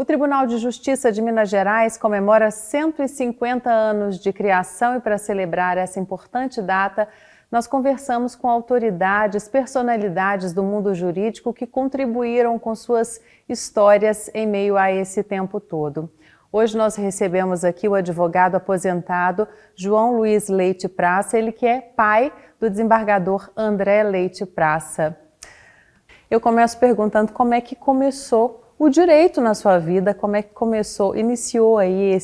Tribunal de Justiça de Minas Gerais comemora 150 anos de criação e, para celebrar essa importante data, nós conversamos com autoridades, personalidades do mundo jurídico que contribuíram com suas histórias em meio a esse tempo todo. Hoje nós recebemos aqui o advogado aposentado João Luiz Leite Praça, ele que é pai do desembargador André Leite Praça. Eu começo perguntando como é que começou o direito na sua vida, como é que iniciou aí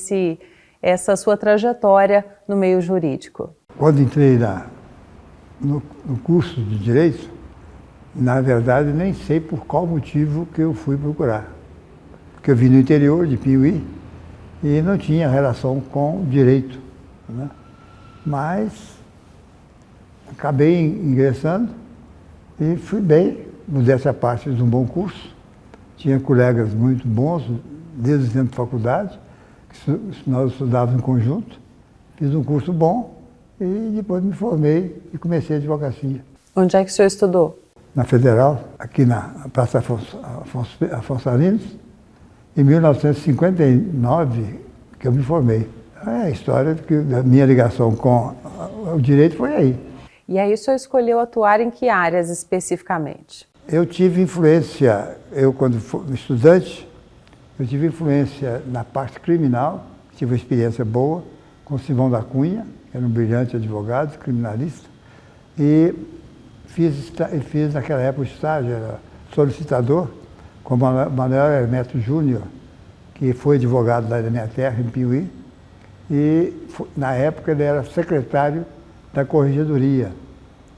essa sua trajetória no meio jurídico? Quando entrei no curso de Direito, na verdade nem sei por qual motivo que eu fui procurar. Porque eu vim do interior de Piauí e não tinha relação com Direito, né? Mas acabei ingressando e fui bem, modéstia parte de um bom curso. Tinha colegas muito bons, desde o tempo de faculdade, que nós estudávamos em conjunto. Fiz um curso bom e depois me formei e comecei a advocacia. Onde é que o senhor estudou? Na Federal, aqui na Praça Afonso Arinos, em 1959 que eu me formei. A história da minha ligação com o direito foi aí. E aí o senhor escolheu atuar em que áreas especificamente? Eu tive influência, quando fui estudante, eu tive influência na parte criminal, tive uma experiência boa com Simão da Cunha, que era um brilhante advogado, criminalista, e fiz naquela época o estágio, era solicitador, com Manuel Hermeto Júnior, que foi advogado lá da minha terra, em Piauí, e na época ele era secretário da Corregedoria.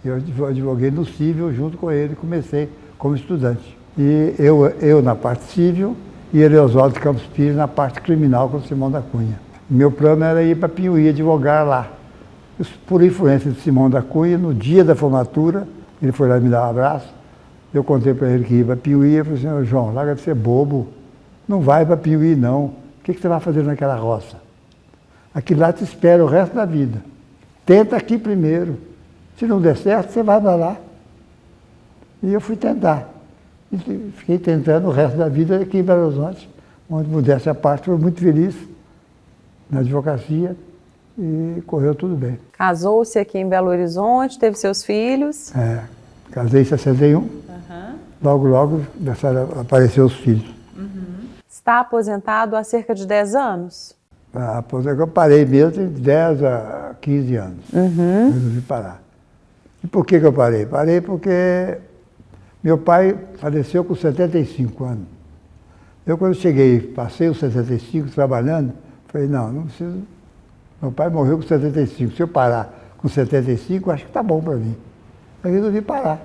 Eu advoguei no civil junto com ele, comecei como estudante. E eu na parte civil e ele, Oswaldo Campos Pires, na parte criminal com o Simão da Cunha. Meu plano era ir para Piauí advogar lá. Por influência de Simão da Cunha, no dia da formatura, ele foi lá me dar um abraço, eu contei para ele que ia para Piauí, e falei assim: João, larga de ser bobo, não vai para Piauí não, o que você vai fazer naquela roça? Aqui lá te espera o resto da vida, tenta aqui primeiro. Se não der certo, você vai para lá. E eu fui tentar. E fiquei tentando o resto da vida aqui em Belo Horizonte, onde, modéstia à parte, fui muito feliz na advocacia e correu tudo bem. Casou-se aqui em Belo Horizonte, teve seus filhos? Casei em 61, logo apareceram os filhos. Está aposentado há cerca de 10 anos? Eu parei mesmo, tem 10 a 15 anos. Resolvi parar. E por que eu parei? Parei porque meu pai faleceu com 75 anos. Eu, quando cheguei, passei os 75 trabalhando, falei, não preciso. Meu pai morreu com 75. Se eu parar com 75, acho que está bom para mim. Eu resolvi parar.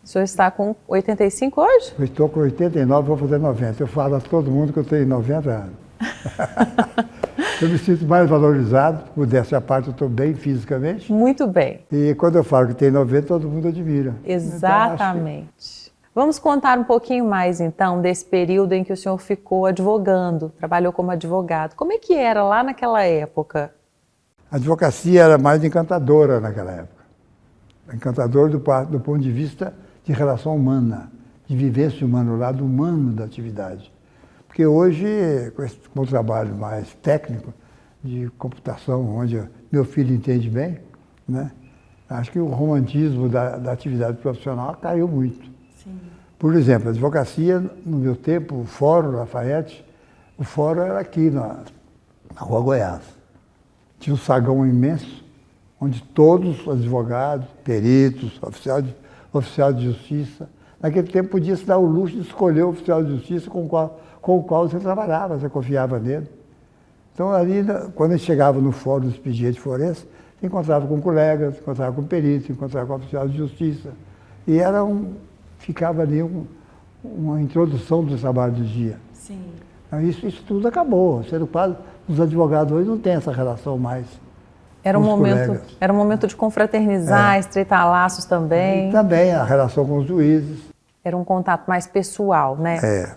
O senhor está com 85 hoje? Eu estou com 89, vou fazer 90. Eu falo a todo mundo que eu tenho 90 anos. Eu me sinto mais valorizado, modéstia à parte, eu estou bem fisicamente. Muito bem. E quando eu falo que tem 90, todo mundo admira. Exatamente. Então, vamos contar um pouquinho mais, então, desse período em que o senhor ficou advogando, trabalhou como advogado. Como é que era lá naquela época? A advocacia era mais encantadora naquela época. Encantadora do ponto de vista de relação humana, de vivência humana, o lado humano da atividade. Porque hoje, com o trabalho mais técnico, de computação, onde meu filho entende bem, né? Acho que o romantismo da atividade profissional caiu muito. Sim. Por exemplo, a advocacia, no meu tempo, o Fórum Lafayette, o fórum era aqui na Rua Goiás. Tinha um saguão imenso, onde todos os advogados, peritos, oficiais de justiça, naquele tempo podia se dar o luxo de escolher o oficial de justiça com o qual você trabalhava, você confiava nele. Então, ali, quando a gente chegava no fórum do expediente forense, encontrava com colegas, encontrava com peritos, encontrava com oficiais de justiça. E ficava ali uma introdução do trabalho do dia. Sim. Então, isso tudo acabou. Os advogados hoje não têm essa relação mais. Era um momento de confraternizar, estreitar laços também. E também a relação com os juízes. Era um contato mais pessoal, né?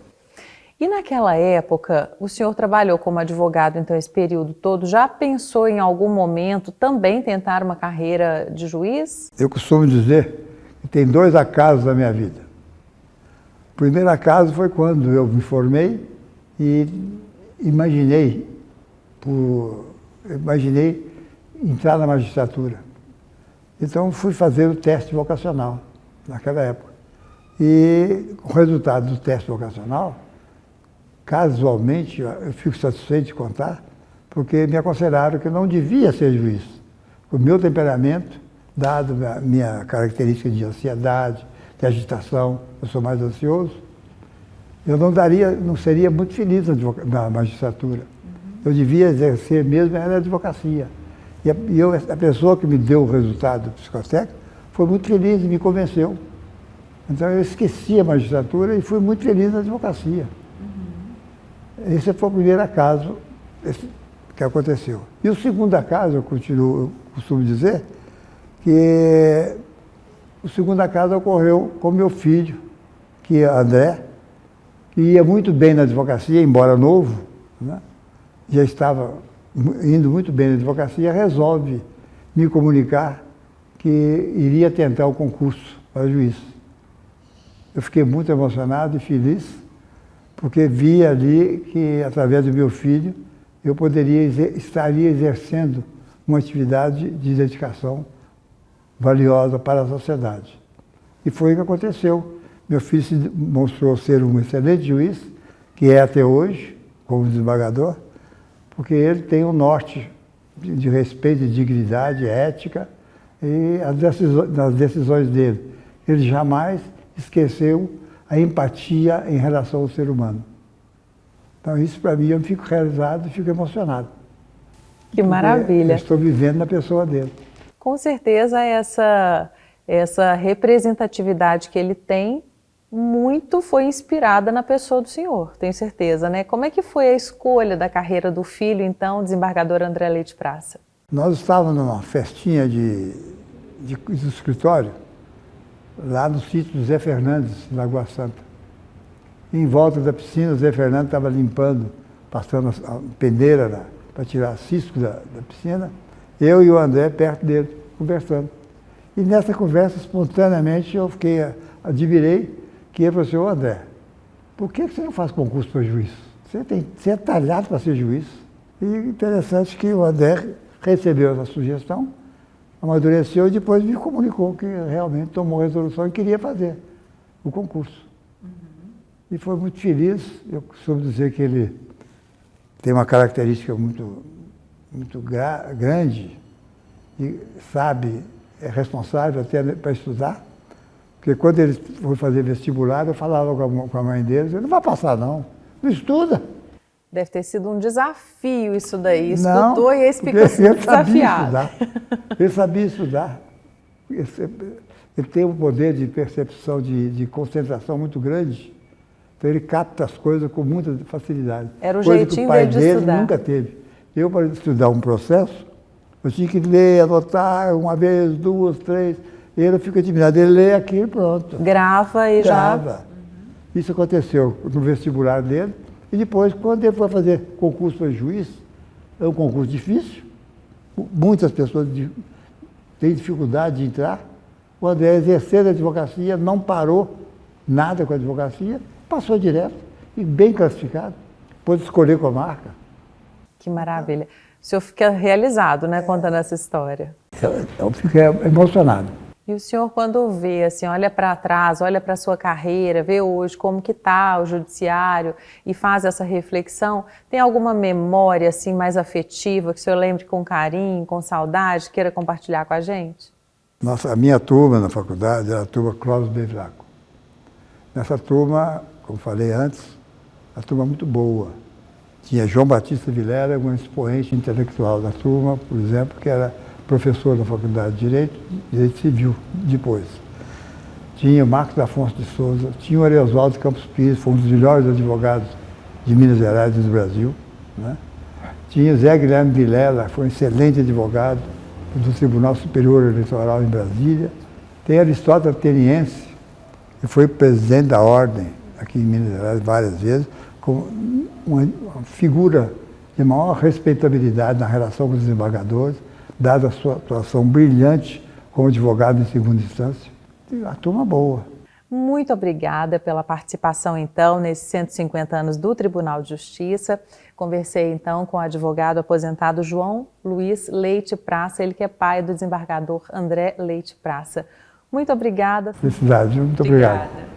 E naquela época, o senhor trabalhou como advogado, então, esse período todo, já pensou em algum momento também tentar uma carreira de juiz? Eu costumo dizer que tem 2 acasos na minha vida. O primeiro acaso foi quando eu me formei e imaginei entrar na magistratura. Então fui fazer o teste vocacional naquela época. E o resultado do teste vocacional, casualmente, eu fico satisfeito de contar, porque me aconselharam que eu não devia ser juiz. O meu temperamento, dado a minha característica de ansiedade, de agitação, eu sou mais ansioso, eu não seria muito feliz na magistratura. Eu devia exercer mesmo a advocacia. A pessoa que me deu o resultado do psicotécnico foi muito feliz e me convenceu. Então eu esqueci a magistratura e fui muito feliz na advocacia. Esse foi o primeiro caso que aconteceu. E o segundo caso, eu costumo dizer, que o segundo caso ocorreu com meu filho, que é André, que ia muito bem na advocacia, embora novo, né? Já estava indo muito bem na advocacia, resolve me comunicar que iria tentar o concurso para juiz. Eu fiquei muito emocionado e feliz, porque vi ali que, através do meu filho, eu estaria exercendo uma atividade de dedicação valiosa para a sociedade. E foi o que aconteceu. Meu filho se mostrou ser um excelente juiz, que é até hoje, como desembargador, porque ele tem um norte de respeito, de dignidade, ética, e nas decisões dele. Ele jamais esqueceu a empatia em relação ao ser humano. Então isso, para mim, eu fico realizado e fico emocionado. Que maravilha! Eu estou vivendo na pessoa dele. Com certeza essa representatividade que ele tem muito foi inspirada na pessoa do senhor, tenho certeza, né? Como é que foi a escolha da carreira do filho, então, desembargador André Leite Praça? Nós estávamos numa festinha do escritório, lá no sítio do Zé Fernandes, em Lagoa Santa. E em volta da piscina, o Zé Fernandes estava limpando, passando a peneira para tirar cisco da piscina. Eu e o André perto dele, conversando. E nessa conversa, espontaneamente, eu admirei que ele falou assim: ô André, por que você não faz concurso para juiz? Você é talhado para ser juiz. E interessante que o André recebeu essa sugestão, amadureceu e depois me comunicou que realmente tomou a resolução e queria fazer o concurso. E foi muito feliz. Eu costumo dizer que ele tem uma característica muito grande e é responsável até para estudar. Porque quando ele foi fazer vestibular, eu falava com a mãe dele: ele não vai passar não estuda. Deve ter sido um desafio isso daí, escutou e esse ficou desafiado. Ele sabia estudar. Ele tem um poder de percepção, de concentração muito grande. Então ele capta as coisas com muita facilidade. Era o jeitinho dele de estudar. O pai dele nunca teve. Eu, para estudar um processo, eu tinha que ler, anotar, uma vez, duas, três. Ele fica admirado, ele lê aqui e pronto. Grava e já... Isso aconteceu no vestibular dele. E depois, quando ele foi fazer concurso para juiz, é um concurso difícil, muitas pessoas têm dificuldade de entrar. O André exerceu a advocacia, não parou nada com a advocacia, passou direto e bem classificado, pôde escolher comarca. Que maravilha. O senhor fica realizado, né, contando essa história. Eu fiquei emocionado. E o senhor, quando vê, assim, olha para trás, olha para a sua carreira, vê hoje como que está o judiciário e faz essa reflexão, tem alguma memória assim, mais afetiva que o senhor lembre com carinho, com saudade, queira compartilhar com a gente? A minha turma na faculdade era a turma Clóvis Bevilacqua. Nessa turma, como falei antes, a turma muito boa. Tinha João Batista Vilela, um expoente intelectual da turma, por exemplo, que era professor da Faculdade de Direito Civil, depois. Tinha o Marcos Afonso de Souza, tinha o Ariovaldo Campos Pires, foi um dos melhores advogados de Minas Gerais e do Brasil, né? Tinha o Zé Guilherme Vilela, foi um excelente advogado do Tribunal Superior Eleitoral em Brasília. Tem Aristóteles Ateniense, que foi presidente da Ordem aqui em Minas Gerais várias vezes, como uma figura de maior respeitabilidade na relação com os desembargadores, dada a sua atuação brilhante como advogado em segunda instância. E a turma boa. Muito obrigada pela participação, então, nesses 150 anos do Tribunal de Justiça. Conversei, então, com o advogado aposentado João Luiz Leite Praça, ele que é pai do desembargador André Leite Praça. Muito obrigada. Felicidade, muito obrigado.